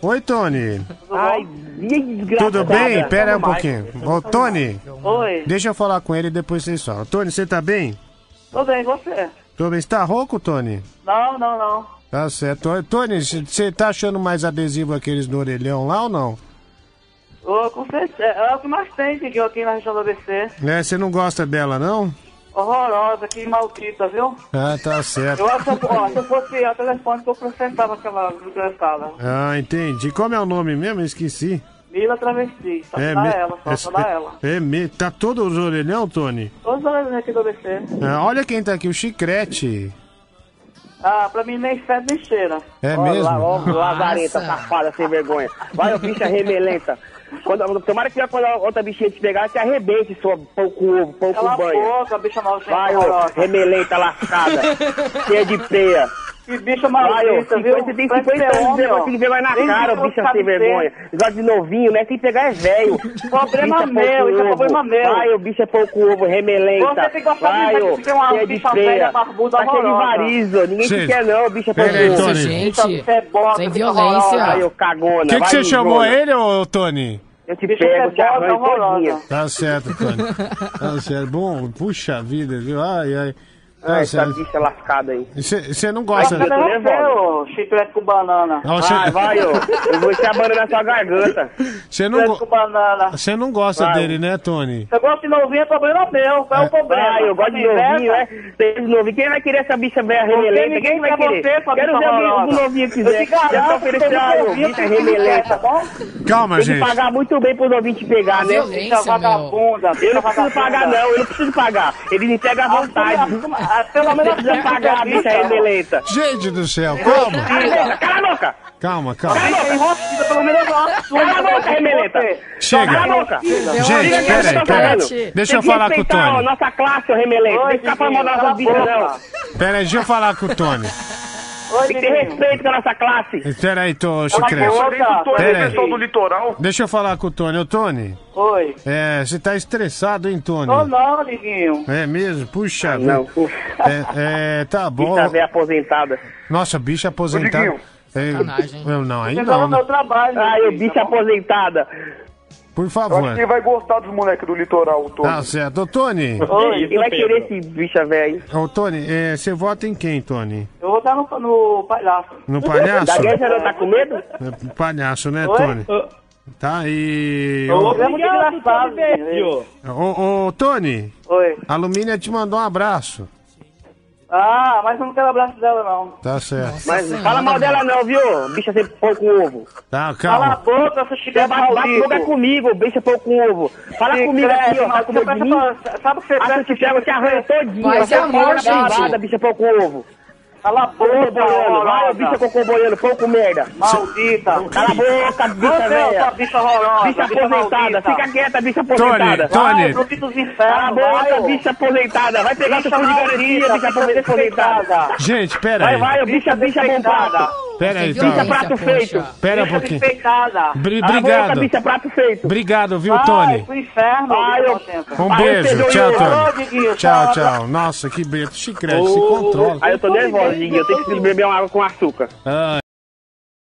Oi, Tony. Ai, desgraçado. Tudo bem? Pera aí um pouquinho. Ô, Tony. Oi. Deixa eu falar com ele e depois vocês falam. Tony, você tá bem? Tô bem, e você? Tô bem. Você tá rouco, Tony? Não. Tá certo. Tony, você tá achando mais adesivo aqueles do orelhão lá ou não? Ô, com certeza. É o que mais tem, Diguinho, aqui na região do ABC. Você não gosta dela, não? Horrorosa, que maldita, viu? Ah, tá certo. Eu acho que, se eu fosse a telefone que eu processava aquela desgraçada. Ah, entendi. Como é o nome mesmo? Eu esqueci. Mila Travesti, só dá ela, só dá ela. Tá todos os orelhão, Tony? Todos os orelhões aqui do ABC. Olha quem tá aqui, o Chicrete. Ah, pra mim nem fede nem cheira. É mesmo? Ó, lazareta, safada, sem vergonha. Vai, ô bicha remelenta. Tomara que quando a outra bichinha te pegar, te arrebente, sua pouco ovo, pouco Cala banho. a boca, bicha maldita. Vai, ô, remelenta lascada, cheia de peia. Que bicha maldita, viu? Você tem 50 anos, você tem que ver mais na cara, ô bicha sem vergonha. Negócio de novinho, né? Sem pegar é velho. Problema meu, isso é problema meu. Vai, ô bicha pouco ovo, remelenta. Você tem que gostar vai, de ter uma cheia de bicha peia. velha, barbuda, Tá cheia de horrorosa. varizo, ninguém te quer não, bicha pouco Peraí, ovo. Tony. Gente, sem Vai, violência. ô cagona. O que vai, você chamou mijona. ele, ô Tony? Eu te Bicha pego, te cebosa, arranho todinha. horrorosa. Tá certo, Tony. Tá certo. Bom, puxa vida, viu? Ai. Tá Ai, essa certo. bicha lascada aí. Você não gosta... Cadê você, ô chiclete com banana? Vai, ô. Eu vou encher a banana na sua garganta. Você Chiclete com banana. não gosta Vai. dele, né, Tony? Você gosta de novinho, é problema meu. Qual é o problema? Vai, eu gosto de novinho, né? Tem de novinho. Quem vai querer essa bicha velha remelenta? Quem vai querer? Quero ver o novinho que quiser. Já tá oferecendo a bicha remelenta. Calma, Tem que gente. pagar muito bem pros novinhos te pegar, né? Bicha vagabunda. Eu não preciso pagar, não. Eu não preciso pagar. Eles me pegam à vontade. Pelo menos Não precisa pagar a bicha remelenta. Gente do céu, calma. Cala a boca! Calma. Cala a boca, remelenta! Chega. Cala a boca! Gente, peraí. Deixa eu falar com o Respeitar a Tony. nossa classe, ô remelenta. Não tem que ficar falando mal das bichas, não. Peraí, deixa eu falar com o Tony. Tem que ter respeito com a nossa classe. Peraí, Chicrete. Peraí. Pessoal do litoral. Deixa eu falar com o Tony. Ô, Tony, Oi. você tá estressado, hein, Tony? Não, Liguinho. É mesmo? Puxa Não, vida. Tá bom. bicha velha aposentada. Nossa, bicha aposentada. Sacanagem. Não, aí Você tá não, no meu né? trabalho. Ai, ô Liguinho, bicha tá bom? aposentada. Por Eu favor. acho que ele vai gostar dos moleques do litoral, Tony. Tá certo. Ô, Tony. Oi. Quem vai querer esse bicha velha aí? Ô, Tony, você vota em quem, Tony? Eu vou estar no palhaço. No palhaço? Da guerra não tá com medo? Palhaço, né, Oi? Tony? Tá, e... É muito engraçado, Liguinho. Ô, Tony, Oi. a Lumínia te mandou um abraço. Ah, mas eu não quero abraço dela, não. Tá certo. Mas fala mal dela não, viu? Bicha sem pão com ovo. Tá, Cala a calma. boca, seu Você chiclete bate boca maldito. comigo, bicha pão com ovo. Fala comigo aqui, ó. Fala comigo de mim. Sabe o que você Acho que eu te pego, eu te arranho todinho. Vai ser amor, gente. Bicha pão com ovo. Cala a Pão boca, boiando. Vai, bicha horrorosa. cocô boiando, pão com merda. Maldita. Cala a boca, bicha Você, velha. sua bicha horrorosa. Bicha aposentada. maldita. Fica quieta, bicha aposentada. Tony. Vai, pro dos Cala a infernos, vai, boca, ô. bicha aposentada. Vai pegar seu Bicha fundo de garantia, maldita, bicha aposentada. respeitada. Gente, pera Vai, aí. vai, ô, bicha bombada. Pera aí, Sem tá. prato feito. Pera um Bicha pouquinho. respeitada. Cala a boca, Obrigado. bicha prato feito. Obrigado, viu, Vai Tony? pro inferno, Vai, bicha eu- nojenta. Um Vai, beijo. Pedro, Tchau, eu- Tony. Diguinho, Tchau, tchau. tchau. Nossa, que besta. Chicrete, se controla. Aí eu tô nervosa, Diguinho. Eu tenho que beber uma água com açúcar. Ai.